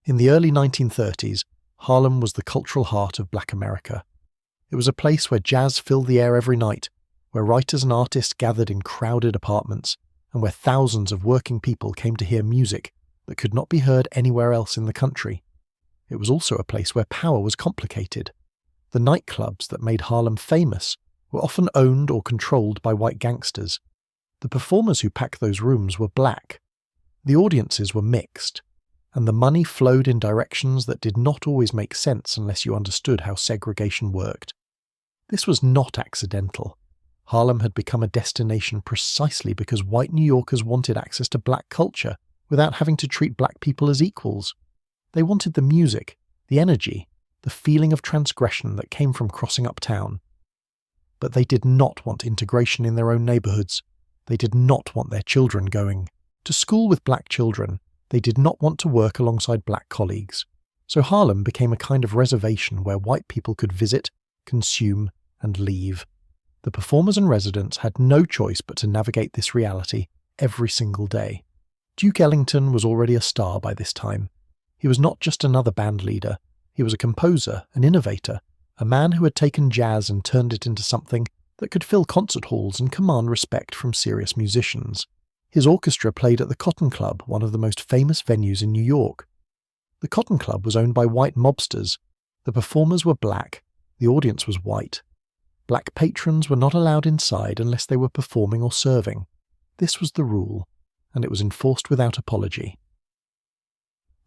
In the early 1930s, Harlem was the cultural heart of Black America. It was a place where jazz filled the air every night, where writers and artists gathered in crowded apartments, and where thousands of working people came to hear music that could not be heard anywhere else in the country. It was also a place where power was complicated. The nightclubs that made Harlem famous were often owned or controlled by white gangsters. The performers who packed those rooms were black. The audiences were mixed, and the money flowed in directions that did not always make sense unless you understood how segregation worked. This was not accidental. Harlem had become a destination precisely because white New Yorkers wanted access to black culture without having to treat black people as equals. They wanted the music, the energy, the feeling of transgression that came from crossing uptown. But they did not want integration in their own neighborhoods. They did not want their children going to school with black children. They did not want to work alongside black colleagues. So Harlem became a kind of reservation where white people could visit, consume, and leave. The performers and residents had no choice but to navigate this reality every single day. Duke Ellington was already a star by this time. He was not just another band leader. He was a composer, an innovator, a man who had taken jazz and turned it into something that could fill concert halls and command respect from serious musicians. His orchestra played at the Cotton Club, one of the most famous venues in New York. The Cotton Club was owned by white mobsters. The performers were black. The audience was white. Black patrons were not allowed inside unless they were performing or serving. This was the rule, and it was enforced without apology.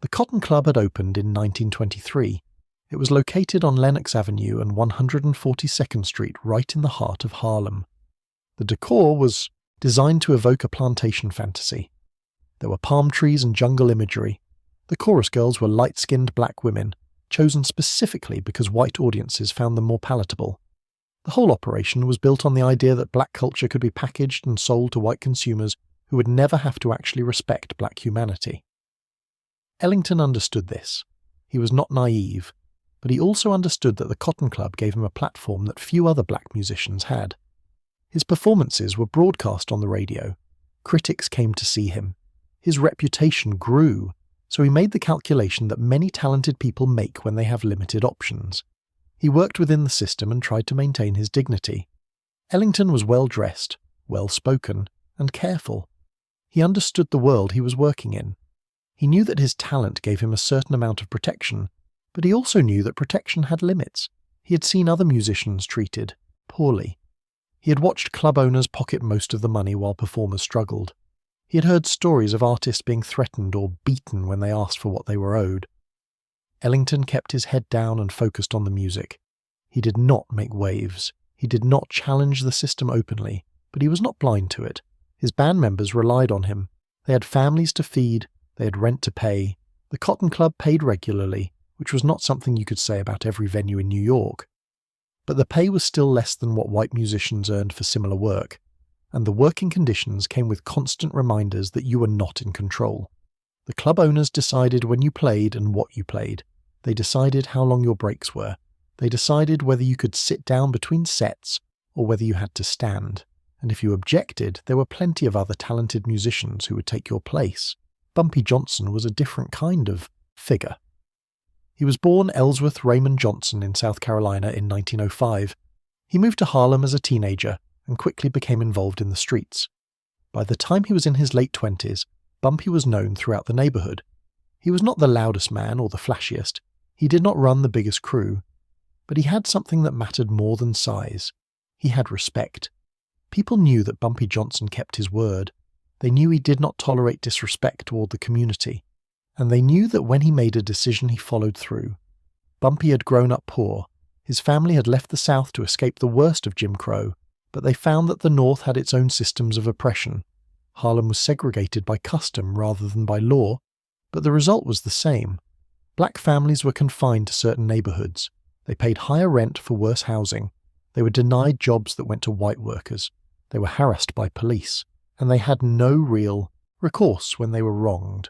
The Cotton Club had opened in 1923. It was located on Lenox Avenue and 142nd Street, right in the heart of Harlem. The decor was designed to evoke a plantation fantasy. There were palm trees and jungle imagery. The chorus girls were light-skinned black women, chosen specifically because white audiences found them more palatable. The whole operation was built on the idea that black culture could be packaged and sold to white consumers who would never have to actually respect black humanity. Ellington understood this. He was not naive, but he also understood that the Cotton Club gave him a platform that few other black musicians had. His performances were broadcast on the radio. Critics came to see him. His reputation grew, so he made the calculation that many talented people make when they have limited options. He worked within the system and tried to maintain his dignity. Ellington was well-dressed, well-spoken, and careful. He understood the world he was working in. He knew that his talent gave him a certain amount of protection, but he also knew that protection had limits. He had seen other musicians treated poorly. He had watched club owners pocket most of the money while performers struggled. He had heard stories of artists being threatened or beaten when they asked for what they were owed. Ellington kept his head down and focused on the music. He did not make waves. He did not challenge the system openly, but he was not blind to it. His band members relied on him. They had families to feed. They had rent to pay. The Cotton Club paid regularly, which was not something you could say about every venue in New York. But the pay was still less than what white musicians earned for similar work, and the working conditions came with constant reminders that you were not in control. The club owners decided when you played and what you played. They decided how long your breaks were. They decided whether you could sit down between sets or whether you had to stand. And if you objected, there were plenty of other talented musicians who would take your place. Bumpy Johnson was a different kind of figure. He was born Ellsworth Raymond Johnson in South Carolina in 1905. He moved to Harlem as a teenager and quickly became involved in the streets. By the time he was in his late 20s, Bumpy was known throughout the neighborhood. He was not the loudest man or the flashiest. He did not run the biggest crew. But he had something that mattered more than size. He had respect. People knew that Bumpy Johnson kept his word. They knew he did not tolerate disrespect toward the community. And they knew that when he made a decision he followed through. Bumpy had grown up poor. His family had left the South to escape the worst of Jim Crow, but they found that the North had its own systems of oppression. Harlem was segregated by custom rather than by law, but the result was the same. Black families were confined to certain neighborhoods. They paid higher rent for worse housing. They were denied jobs that went to white workers. They were harassed by police, and they had no real recourse when they were wronged.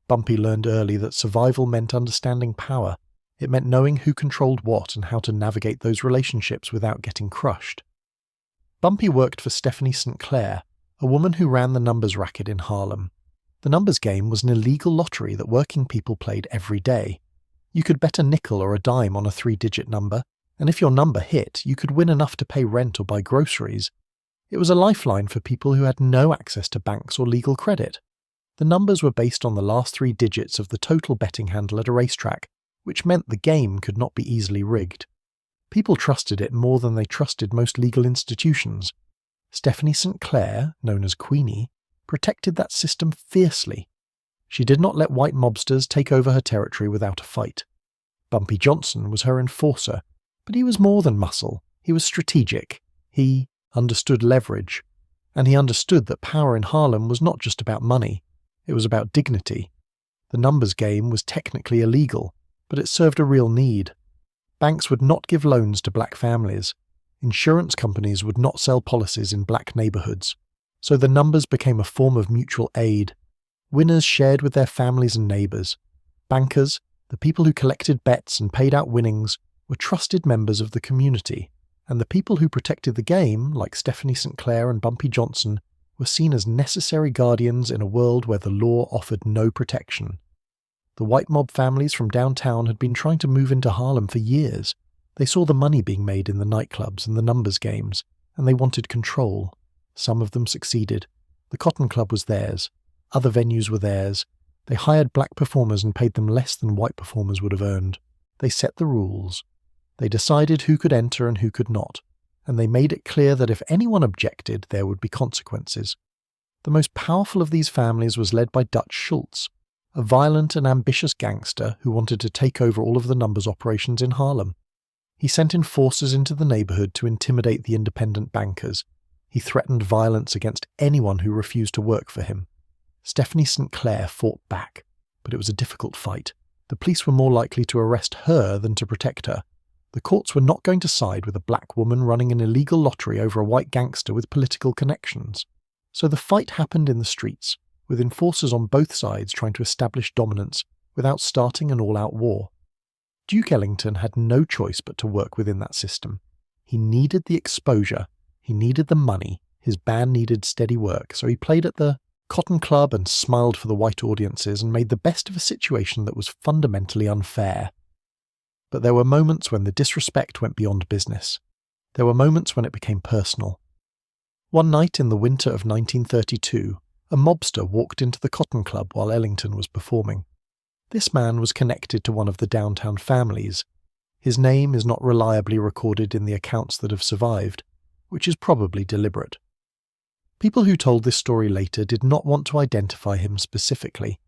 Bumpy learned early that survival meant understanding power. It meant knowing who controlled what and how to navigate those relationships without getting crushed. Bumpy worked for Stephanie St. Clair, a woman who ran the numbers racket in Harlem. The numbers game was an illegal lottery that working people played every day. You could bet a nickel or a dime on a 3-digit number, and if your number hit, you could win enough to pay rent or buy groceries. It was a lifeline for people who had no access to banks or legal credit. The numbers were based on the last 3 digits of the total betting handle at a racetrack, which meant the game could not be easily rigged. People trusted it more than they trusted most legal institutions. Stephanie St. Clair, known as Queenie, protected that system fiercely. She did not let white mobsters take over her territory without a fight. Bumpy Johnson was her enforcer, but he was more than muscle. He was strategic. He understood leverage. And he understood that power in Harlem was not just about money. It was about dignity. The numbers game was technically illegal, but it served a real need. Banks would not give loans to black families. Insurance companies would not sell policies in black neighborhoods. So the numbers became a form of mutual aid. Winners shared with their families and neighbors. Bankers, the people who collected bets and paid out winnings, were trusted members of the community, and the people who protected the game, like Stephanie St. Clair and Bumpy Johnson, were seen as necessary guardians in a world where the law offered no protection. The white mob families from downtown had been trying to move into Harlem for years. They saw the money being made in the nightclubs and the numbers games, and they wanted control. Some of them succeeded. The Cotton Club was theirs. Other venues were theirs. They hired black performers and paid them less than white performers would have earned. They set the rules. They decided who could enter and who could not, and they made it clear that if anyone objected, there would be consequences. The most powerful of these families was led by Dutch Schultz, a violent and ambitious gangster who wanted to take over all of the numbers operations in Harlem. He sent enforcers into the neighborhood to intimidate the independent bankers. He threatened violence against anyone who refused to work for him. Stephanie St. Clair fought back, but it was a difficult fight. The police were more likely to arrest her than to protect her. The courts were not going to side with a black woman running an illegal lottery over a white gangster with political connections. So the fight happened in the streets, with enforcers on both sides trying to establish dominance without starting an all-out war. Duke Ellington had no choice but to work within that system. He needed the exposure, he needed the money, his band needed steady work, so he played at the Cotton Club and smiled for the white audiences and made the best of a situation that was fundamentally unfair. But there were moments when the disrespect went beyond business. There were moments when it became personal. One night in the winter of 1932, a mobster walked into the Cotton Club while Ellington was performing. This man was connected to one of the downtown families. His name is not reliably recorded in the accounts that have survived, which is probably deliberate. People who told this story later did not want to identify him specifically,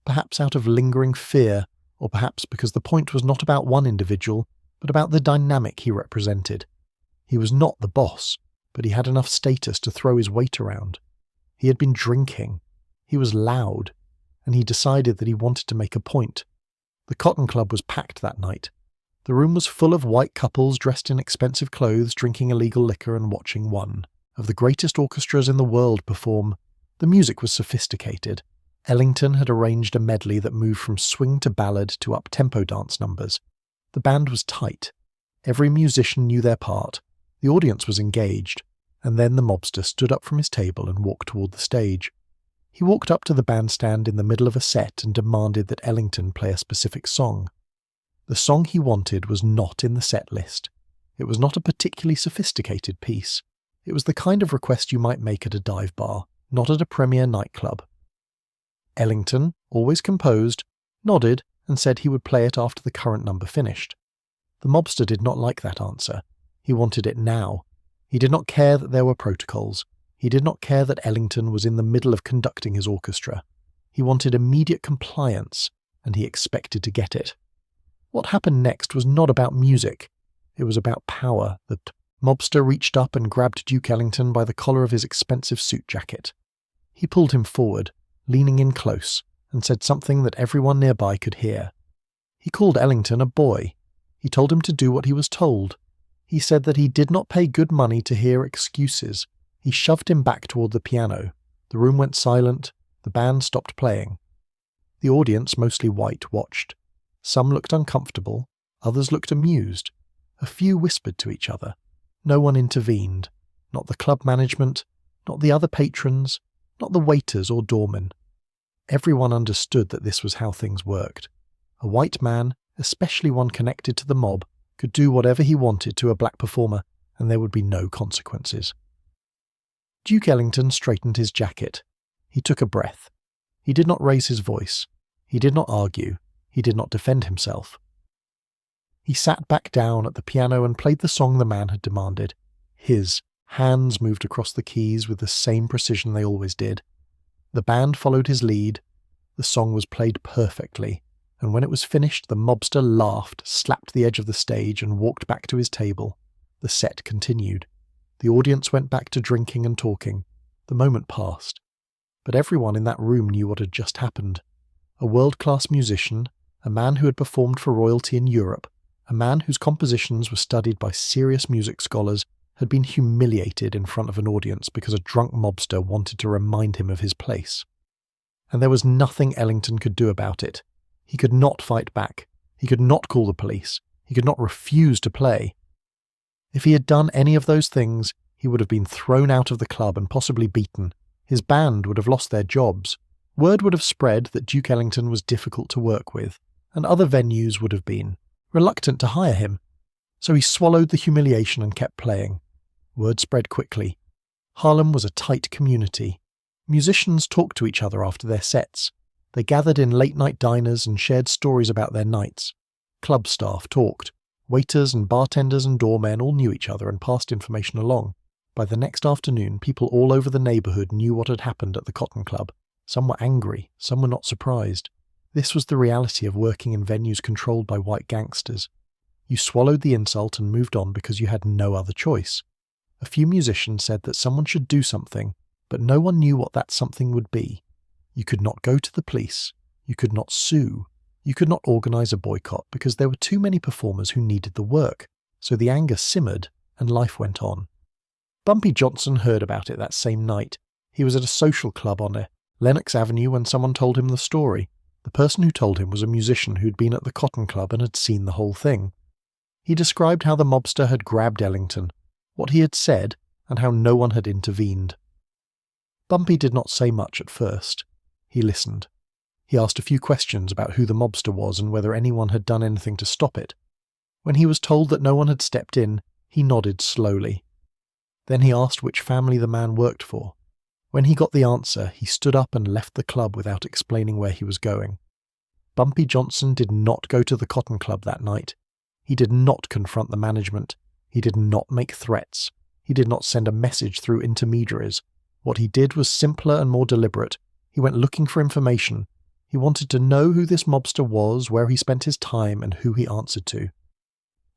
perhaps out of lingering fear, or perhaps because the point was not about one individual, but about the dynamic he represented. He was not the boss, but he had enough status to throw his weight around. He had been drinking. He was loud, and he decided that he wanted to make a point. The Cotton Club was packed that night. The room was full of white couples dressed in expensive clothes, drinking illegal liquor and watching one of the greatest orchestras in the world perform. The music was sophisticated. Ellington had arranged a medley that moved from swing to ballad to up-tempo dance numbers. The band was tight. Every musician knew their part. The audience was engaged. And then the mobster stood up from his table and walked toward the stage. He walked up to the bandstand in the middle of a set and demanded that Ellington play a specific song. The song he wanted was not in the set list. It was not a particularly sophisticated piece. It was the kind of request you might make at a dive bar, not at a premier nightclub. Ellington, always composed, nodded and said he would play it after the current number finished. The mobster did not like that answer. He wanted it now. He did not care that there were protocols. He did not care that Ellington was in the middle of conducting his orchestra. He wanted immediate compliance, and he expected to get it. What happened next was not about music. It was about power. The mobster reached up and grabbed Duke Ellington by the collar of his expensive suit jacket. He pulled him forward, leaning in close, and said something that everyone nearby could hear. He called Ellington a boy. He told him to do what he was told. He said that he did not pay good money to hear excuses. He shoved him back toward the piano. The room went silent. The band stopped playing. The audience, mostly white, watched. Some looked uncomfortable. Others looked amused. A few whispered to each other. No one intervened. Not the club management, not the other patrons, not the waiters or doormen. Everyone understood that this was how things worked. A white man, especially one connected to the mob, could do whatever he wanted to a black performer, and there would be no consequences. Duke Ellington straightened his jacket. He took a breath. He did not raise his voice. He did not argue. He did not defend himself. He sat back down at the piano and played the song the man had demanded. His hands moved across the keys with the same precision they always did. The band followed his lead. The song was played perfectly, and when it was finished, the mobster laughed, slapped the edge of the stage, and walked back to his table. The set continued. The audience went back to drinking and talking. The moment passed. But everyone in that room knew what had just happened. A world-class musician, a man who had performed for royalty in Europe, a man whose compositions were studied by serious music scholars, had been humiliated in front of an audience because a drunk mobster wanted to remind him of his place. And there was nothing Ellington could do about it. He could not fight back. He could not call the police. He could not refuse to play. If he had done any of those things, he would have been thrown out of the club and possibly beaten. His band would have lost their jobs. Word would have spread that Duke Ellington was difficult to work with, and other venues would have been reluctant to hire him. So he swallowed the humiliation and kept playing. Word spread quickly. Harlem was a tight community. Musicians talked to each other after their sets. They gathered in late-night diners and shared stories about their nights. Club staff talked. Waiters and bartenders and doormen all knew each other and passed information along. By the next afternoon, people all over the neighbourhood knew what had happened at the Cotton Club. Some were angry, some were not surprised. This was the reality of working in venues controlled by white gangsters. You swallowed the insult and moved on because you had no other choice. A few musicians said that someone should do something, but no one knew what that something would be. You could not go to the police. You could not sue. You could not organise a boycott because there were too many performers who needed the work, so the anger simmered and life went on. Bumpy Johnson heard about it that same night. He was at a social club on Lenox Avenue when someone told him the story. The person who told him was a musician who'd been at the Cotton Club and had seen the whole thing. He described how the mobster had grabbed Ellington, what he had said, and how no one had intervened. Bumpy did not say much at first. He listened. He asked a few questions about who the mobster was and whether anyone had done anything to stop it. When he was told that no one had stepped in, he nodded slowly. Then he asked which family the man worked for. When he got the answer, he stood up and left the club without explaining where he was going. Bumpy Johnson did not go to the Cotton Club that night. He did not confront the management. He did not make threats. He did not send a message through intermediaries. What he did was simpler and more deliberate. He went looking for information. He wanted to know who this mobster was, where he spent his time, and who he answered to.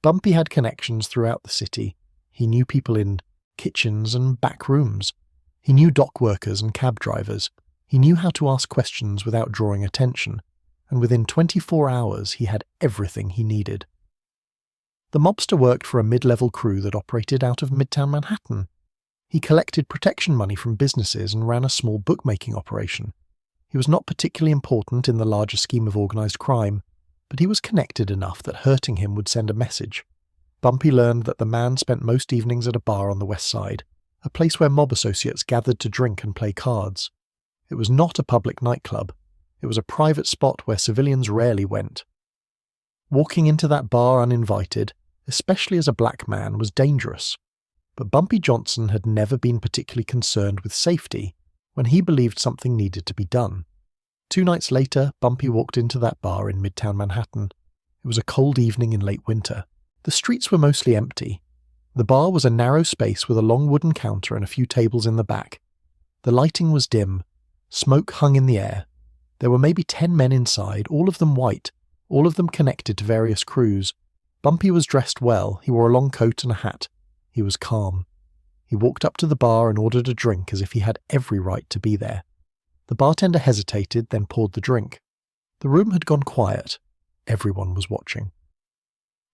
Bumpy had connections throughout the city. He knew people in kitchens and back rooms. He knew dock workers and cab drivers. He knew how to ask questions without drawing attention, and within 24 hours he had everything he needed. The mobster worked for a mid-level crew that operated out of Midtown Manhattan. He collected protection money from businesses and ran a small bookmaking operation. He was not particularly important in the larger scheme of organised crime, but he was connected enough that hurting him would send a message. Bumpy learned that the man spent most evenings at a bar on the West Side, a place where mob associates gathered to drink and play cards. It was not a public nightclub. It was a private spot where civilians rarely went. Walking into that bar uninvited, especially as a black man, was dangerous. But Bumpy Johnson had never been particularly concerned with safety when he believed something needed to be done. 2 nights later, Bumpy walked into that bar in Midtown Manhattan. It was a cold evening in late winter. The streets were mostly empty. The bar was a narrow space with a long wooden counter and a few tables in the back. The lighting was dim. Smoke hung in the air. There were maybe 10 men inside, all of them white, all of them connected to various crews. Bumpy was dressed well. He wore a long coat and a hat. He was calm. He walked up to the bar and ordered a drink as if he had every right to be there. The bartender hesitated, then poured the drink. The room had gone quiet. Everyone was watching.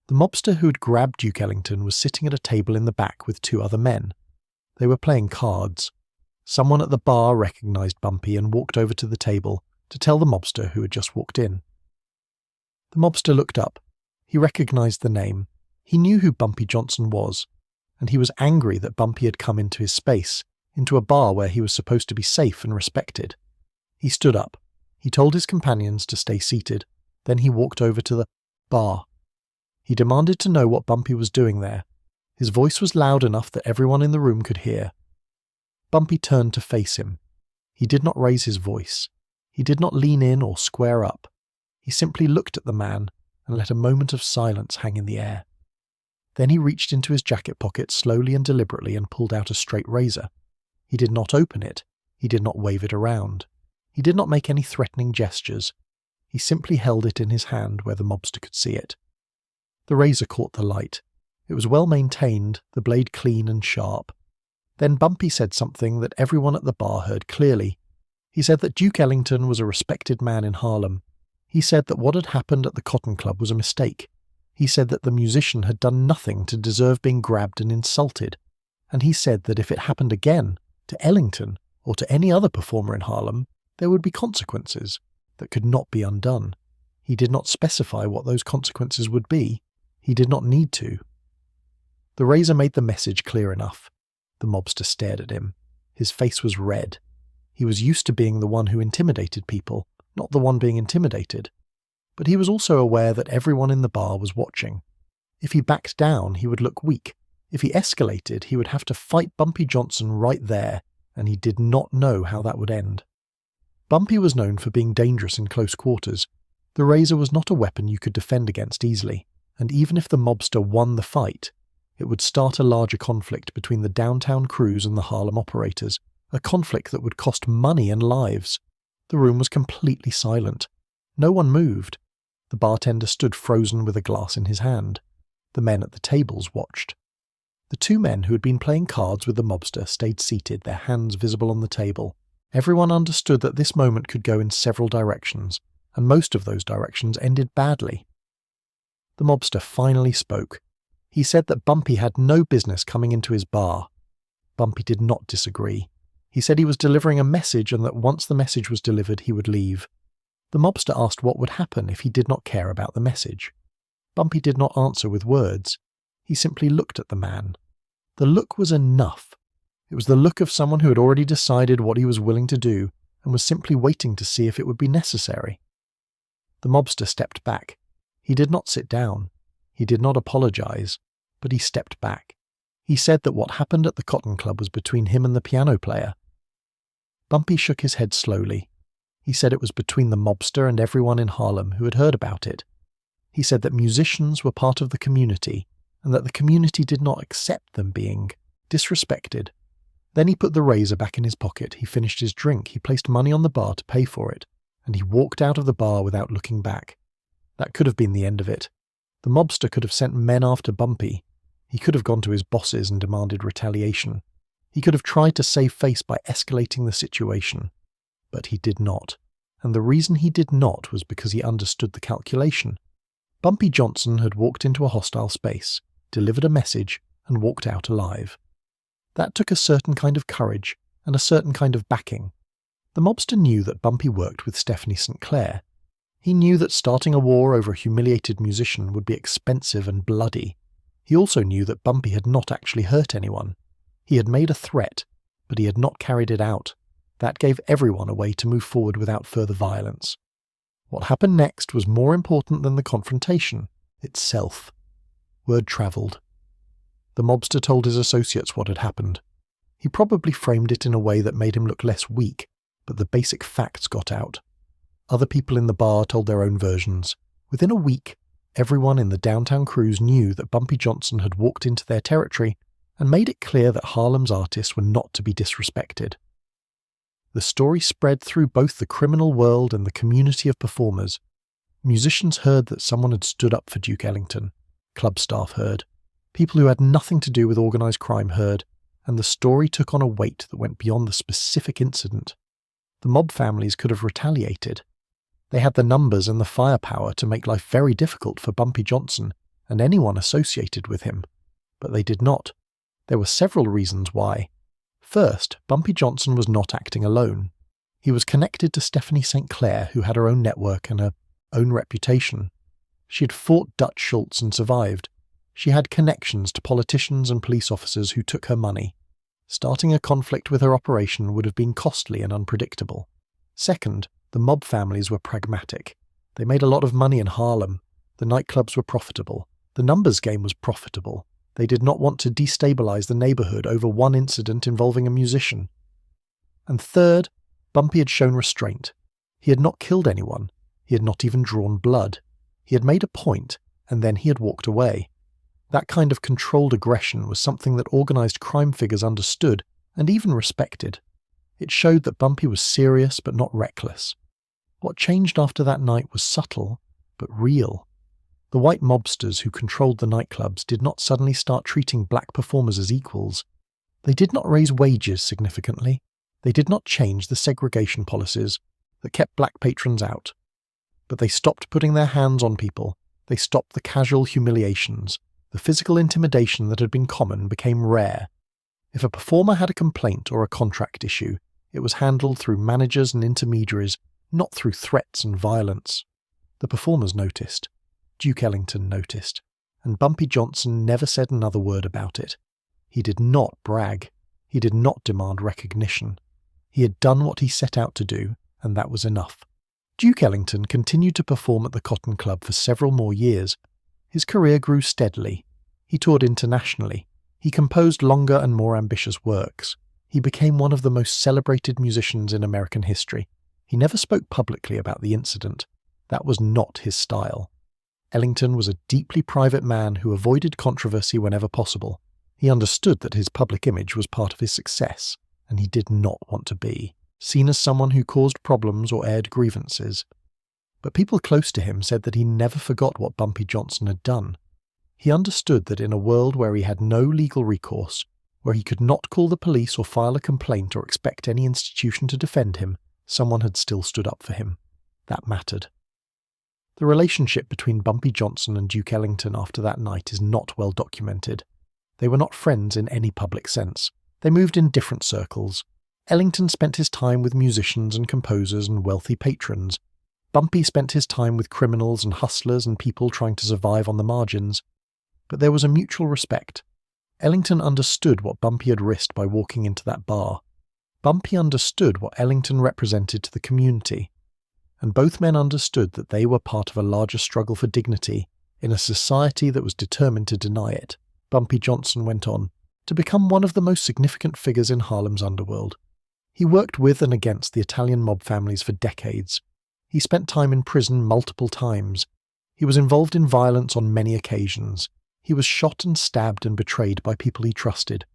The mobster who had grabbed Duke Ellington was sitting at a table in the back with 2 other men. They were playing cards. Someone at the bar recognised Bumpy and walked over to the table to tell the mobster who had just walked in. The mobster looked up. He recognised the name. He knew who Bumpy Johnson was, and he was angry that Bumpy had come into his space, into a bar where he was supposed to be safe and respected. He stood up. He told his companions to stay seated. Then he walked over to the bar. He demanded to know what Bumpy was doing there. His voice was loud enough that everyone in the room could hear. Bumpy turned to face him. He did not raise his voice. He did not lean in or square up. He simply looked at the man and let a moment of silence hang in the air. Then he reached into his jacket pocket slowly and deliberately and pulled out a straight razor. He did not open it. He did not wave it around. He did not make any threatening gestures. He simply held it in his hand where the mobster could see it. The razor caught the light. It was well maintained, the blade clean and sharp. Then Bumpy said something that everyone at the bar heard clearly. He said that Duke Ellington was a respected man in Harlem. He said that what had happened at the Cotton Club was a mistake. He said that the musician had done nothing to deserve being grabbed and insulted. And he said that if it happened again, to Ellington, or to any other performer in Harlem, there would be consequences that could not be undone. He did not specify what those consequences would be. He did not need to. The razor made the message clear enough. The mobster stared at him. His face was red. He was used to being the one who intimidated people, not the one being intimidated. But he was also aware that everyone in the bar was watching. If he backed down, he would look weak. If he escalated, he would have to fight Bumpy Johnson right there, and he did not know how that would end. Bumpy was known for being dangerous in close quarters. The razor was not a weapon you could defend against easily, and even if the mobster won the fight, it would start a larger conflict between the downtown crews and the Harlem operators, a conflict that would cost money and lives. The room was completely silent. No one moved. The bartender stood frozen with a glass in his hand. The men at the tables watched. The two men who had been playing cards with the mobster stayed seated, their hands visible on the table. Everyone understood that this moment could go in several directions, and most of those directions ended badly. The mobster finally spoke. He said that Bumpy had no business coming into his bar. Bumpy did not disagree. He said he was delivering a message and that once the message was delivered, he would leave. The mobster asked what would happen if he did not care about the message. Bumpy did not answer with words. He simply looked at the man. The look was enough. It was the look of someone who had already decided what he was willing to do and was simply waiting to see if it would be necessary. The mobster stepped back. He did not sit down. He did not apologize, but he stepped back. He said that what happened at the Cotton Club was between him and the piano player. Bumpy shook his head slowly. He said it was between the mobster and everyone in Harlem who had heard about it. He said that musicians were part of the community and that the community did not accept them being disrespected. Then he put the razor back in his pocket, he finished his drink, he placed money on the bar to pay for it, and he walked out of the bar without looking back. That could have been the end of it. The mobster could have sent men after Bumpy. He could have gone to his bosses and demanded retaliation. He could have tried to save face by escalating the situation. But he did not. And the reason he did not was because he understood the calculation. Bumpy Johnson had walked into a hostile space, delivered a message, and walked out alive. That took a certain kind of courage and a certain kind of backing. The mobster knew that Bumpy worked with Stephanie St. Clair. He knew that starting a war over a humiliated musician would be expensive and bloody. He also knew that Bumpy had not actually hurt anyone. He had made a threat, but he had not carried it out. That gave everyone a way to move forward without further violence. What happened next was more important than the confrontation itself. Word travelled. The mobster told his associates what had happened. He probably framed it in a way that made him look less weak, but the basic facts got out. Other people in the bar told their own versions. Within a week, everyone in the downtown crews knew that Bumpy Johnson had walked into their territory and made it clear that Harlem's artists were not to be disrespected. The story spread through both the criminal world and the community of performers. Musicians heard that someone had stood up for Duke Ellington. Club staff heard. People who had nothing to do with organised crime heard, and the story took on a weight that went beyond the specific incident. The mob families could have retaliated. They had the numbers and the firepower to make life very difficult for Bumpy Johnson and anyone associated with him. But they did not. There were several reasons why. First, Bumpy Johnson was not acting alone. He was connected to Stephanie St. Clair, who had her own network and her own reputation. She had fought Dutch Schultz and survived. She had connections to politicians and police officers who took her money. Starting a conflict with her operation would have been costly and unpredictable. Second, The mob families were pragmatic. They made a lot of money in Harlem. The nightclubs were profitable. The numbers game was profitable. They did not want to destabilize the neighborhood over one incident involving a musician. And third, Bumpy had shown restraint. He had not killed anyone. He had not even drawn blood. He had made a point, and then he had walked away. That kind of controlled aggression was something that organized crime figures understood and even respected. It showed that Bumpy was serious but not reckless. What changed after that night was subtle, but real. The white mobsters who controlled the nightclubs did not suddenly start treating black performers as equals. They did not raise wages significantly. They did not change the segregation policies that kept black patrons out. But they stopped putting their hands on people. They stopped the casual humiliations. The physical intimidation that had been common became rare. If a performer had a complaint or a contract issue, it was handled through managers and intermediaries, not through threats and violence. The performers noticed. Duke Ellington noticed. And Bumpy Johnson never said another word about it. He did not brag. He did not demand recognition. He had done what he set out to do, and that was enough. Duke Ellington continued to perform at the Cotton Club for several more years. His career grew steadily. He toured internationally. He composed longer and more ambitious works. He became one of the most celebrated musicians in American history. He never spoke publicly about the incident. That was not his style. Ellington was a deeply private man who avoided controversy whenever possible. He understood that his public image was part of his success, and he did not want to be seen as someone who caused problems or aired grievances. But people close to him said that he never forgot what Bumpy Johnson had done. He understood that in a world where he had no legal recourse, where he could not call the police or file a complaint or expect any institution to defend him, someone had still stood up for him. That mattered. The relationship between Bumpy Johnson and Duke Ellington after that night is not well documented. They were not friends in any public sense. They moved in different circles. Ellington spent his time with musicians and composers and wealthy patrons. Bumpy spent his time with criminals and hustlers and people trying to survive on the margins. But there was a mutual respect. Ellington understood what Bumpy had risked by walking into that bar. Bumpy understood what Ellington represented to the community. And both men understood that they were part of a larger struggle for dignity in a society that was determined to deny it. Bumpy Johnson went on to become one of the most significant figures in Harlem's underworld. He worked with and against the Italian mob families for decades. He spent time in prison multiple times. He was involved in violence on many occasions. He was shot and stabbed and betrayed by people he trusted.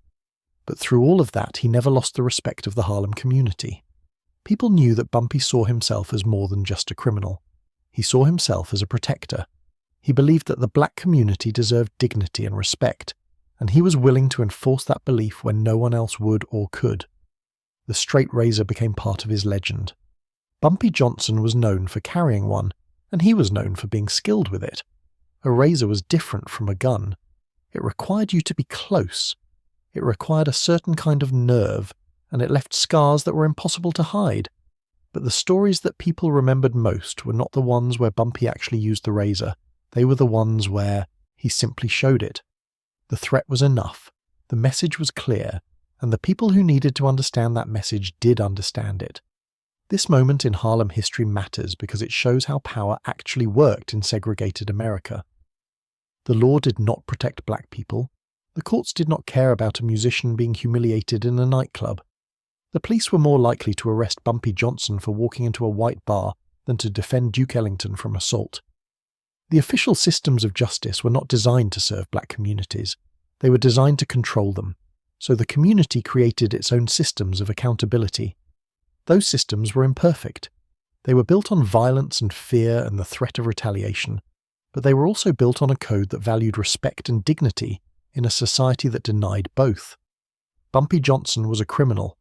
But through all of that, he never lost the respect of the Harlem community. People knew that Bumpy saw himself as more than just a criminal. He saw himself as a protector. He believed that the black community deserved dignity and respect, and he was willing to enforce that belief when no one else would or could. The straight razor became part of his legend. Bumpy Johnson was known for carrying one, and he was known for being skilled with it. A razor was different from a gun. It required you to be close. It required a certain kind of nerve, and it left scars that were impossible to hide. But the stories that people remembered most were not the ones where Bumpy actually used the razor. They were the ones where he simply showed it. The threat was enough. The message was clear, and the people who needed to understand that message did understand it. This moment in Harlem history matters because it shows how power actually worked in segregated America. The law did not protect black people. The courts did not care about a musician being humiliated in a nightclub. The police were more likely to arrest Bumpy Johnson for walking into a white bar than to defend Duke Ellington from assault. The official systems of justice were not designed to serve black communities. They were designed to control them. So the community created its own systems of accountability. Those systems were imperfect. They were built on violence and fear and the threat of retaliation, but they were also built on a code that valued respect and dignity in a society that denied both. Bumpy Johnson was a criminal.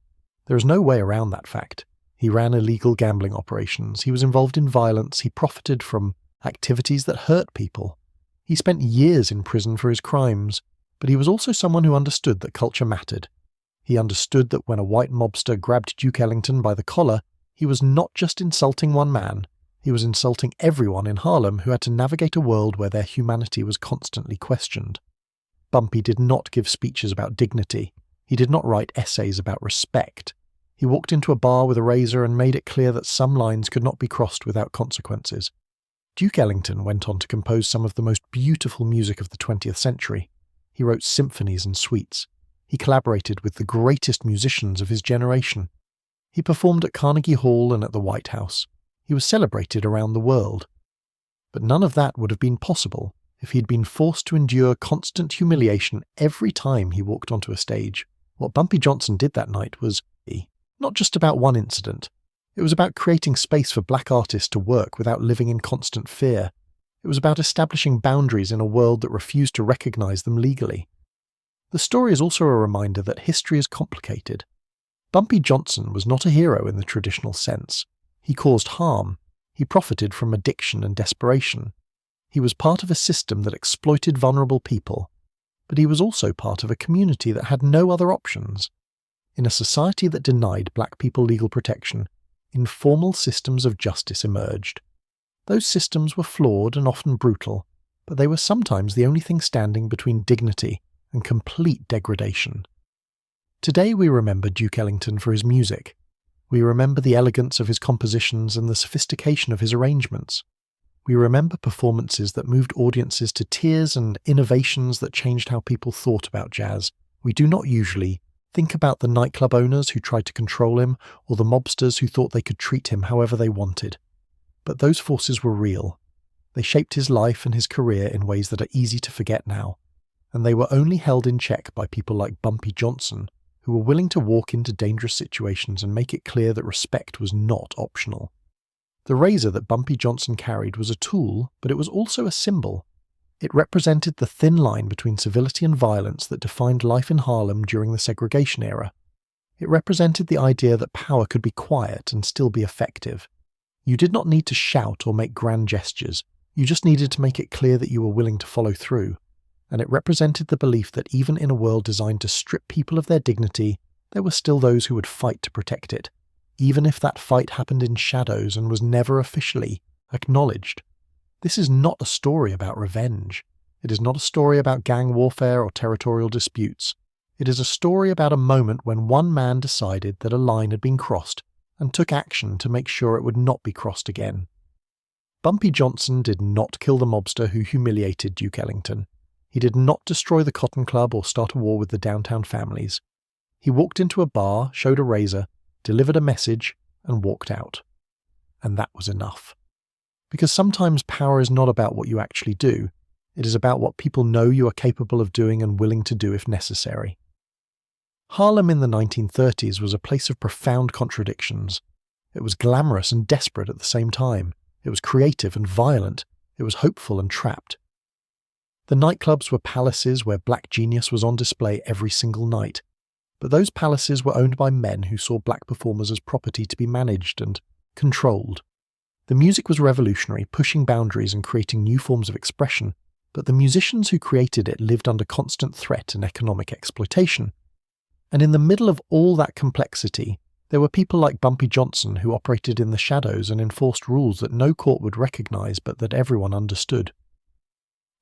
There is no way around that fact. He ran illegal gambling operations. He was involved in violence. He profited from activities that hurt people. He spent years in prison for his crimes, but he was also someone who understood that culture mattered. He understood that when a white mobster grabbed Duke Ellington by the collar, he was not just insulting one man, he was insulting everyone in Harlem who had to navigate a world where their humanity was constantly questioned. Bumpy did not give speeches about dignity. He did not write essays about respect. He walked into a bar with a razor and made it clear that some lines could not be crossed without consequences. Duke Ellington went on to compose some of the most beautiful music of the 20th century. He wrote symphonies and suites. He collaborated with the greatest musicians of his generation. He performed at Carnegie Hall and at the White House. He was celebrated around the world. But none of that would have been possible if he'd been forced to endure constant humiliation every time he walked onto a stage. What Bumpy Johnson did that night was not just about one incident. It was about creating space for black artists to work without living in constant fear. It was about establishing boundaries in a world that refused to recognize them legally. The story is also a reminder that history is complicated. Bumpy Johnson was not a hero in the traditional sense. He caused harm. He profited from addiction and desperation. He was part of a system that exploited vulnerable people. But he was also part of a community that had no other options. In a society that denied black people legal protection, informal systems of justice emerged. Those systems were flawed and often brutal, but they were sometimes the only thing standing between dignity and complete degradation. Today we remember Duke Ellington for his music. We remember the elegance of his compositions and the sophistication of his arrangements. We remember performances that moved audiences to tears and innovations that changed how people thought about jazz. We do not usually think about the nightclub owners who tried to control him or the mobsters who thought they could treat him however they wanted. But those forces were real. They shaped his life and his career in ways that are easy to forget now. And they were only held in check by people like Bumpy Johnson, who were willing to walk into dangerous situations and make it clear that respect was not optional. The razor that Bumpy Johnson carried was a tool, but it was also a symbol. It represented the thin line between civility and violence that defined life in Harlem during the segregation era. It represented the idea that power could be quiet and still be effective. You did not need to shout or make grand gestures, you just needed to make it clear that you were willing to follow through. And it represented the belief that even in a world designed to strip people of their dignity, there were still those who would fight to protect it, even if that fight happened in shadows and was never officially acknowledged. This is not a story about revenge. It is not a story about gang warfare or territorial disputes. It is a story about a moment when one man decided that a line had been crossed and took action to make sure it would not be crossed again. Bumpy Johnson did not kill the mobster who humiliated Duke Ellington. He did not destroy the Cotton Club or start a war with the downtown families. He walked into a bar, showed a razor, delivered a message, and walked out. And that was enough. Because sometimes power is not about what you actually do, it is about what people know you are capable of doing and willing to do if necessary. Harlem in the 1930s was a place of profound contradictions. It was glamorous and desperate at the same time. It was creative and violent. It was hopeful and trapped. The nightclubs were palaces where black genius was on display every single night. But those palaces were owned by men who saw black performers as property to be managed and controlled. The music was revolutionary, pushing boundaries and creating new forms of expression, but the musicians who created it lived under constant threat and economic exploitation. And in the middle of all that complexity, there were people like Bumpy Johnson who operated in the shadows and enforced rules that no court would recognize but that everyone understood.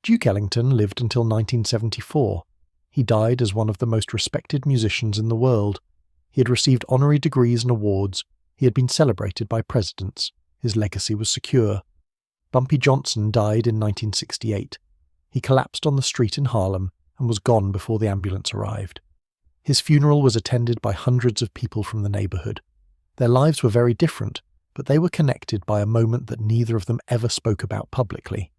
Duke Ellington lived until 1974. He died as one of the most respected musicians in the world. He had received honorary degrees and awards. He had been celebrated by presidents. His legacy was secure. Bumpy Johnson died in 1968. He collapsed on the street in Harlem and was gone before the ambulance arrived. His funeral was attended by hundreds of people from the neighborhood. Their lives were very different, but they were connected by a moment that neither of them ever spoke about publicly.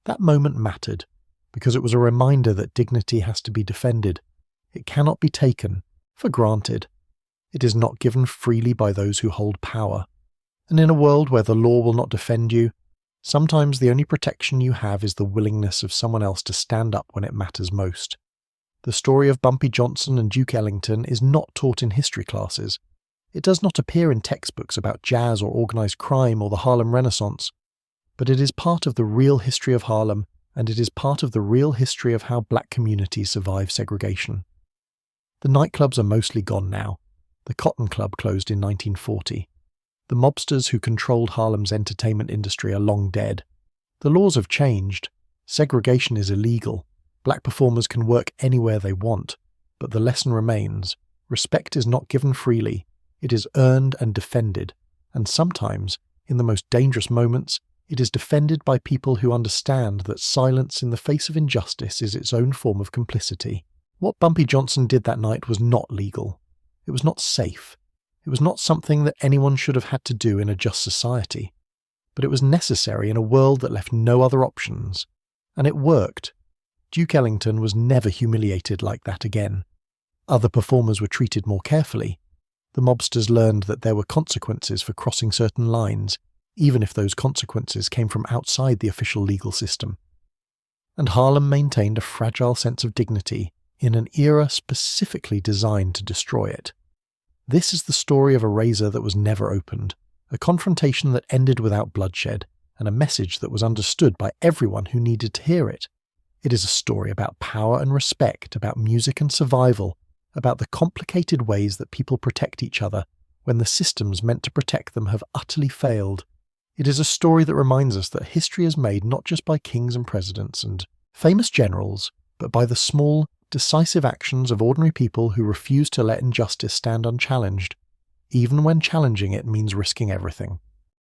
That moment mattered, because it was a reminder that dignity has to be defended. It cannot be taken for granted. It is not given freely by those who hold power. And in a world where the law will not defend you, sometimes the only protection you have is the willingness of someone else to stand up when it matters most. The story of Bumpy Johnson and Duke Ellington is not taught in history classes. It does not appear in textbooks about jazz or organised crime or the Harlem Renaissance. But it is part of the real history of Harlem, and it is part of the real history of how black communities survive segregation. The nightclubs are mostly gone now. The Cotton Club closed in 1940. The mobsters who controlled Harlem's entertainment industry are long dead. The laws have changed. Segregation is illegal. Black performers can work anywhere they want. But the lesson remains. Respect is not given freely. It is earned and defended, and sometimes, in the most dangerous moments, it is defended by people who understand that silence in the face of injustice is its own form of complicity. What Bumpy Johnson did that night was not legal. It was not safe. It was not something that anyone should have had to do in a just society. But it was necessary in a world that left no other options. And it worked. Duke Ellington was never humiliated like that again. Other performers were treated more carefully. The mobsters learned that there were consequences for crossing certain lines, even if those consequences came from outside the official legal system. And Harlem maintained a fragile sense of dignity in an era specifically designed to destroy it. This is the story of a razor that was never opened, a confrontation that ended without bloodshed, and a message that was understood by everyone who needed to hear it. It is a story about power and respect, about music and survival, about the complicated ways that people protect each other when the systems meant to protect them have utterly failed. It is a story that reminds us that history is made not just by kings and presidents and famous generals, but by the small, decisive actions of ordinary people who refuse to let injustice stand unchallenged, even when challenging it means risking everything.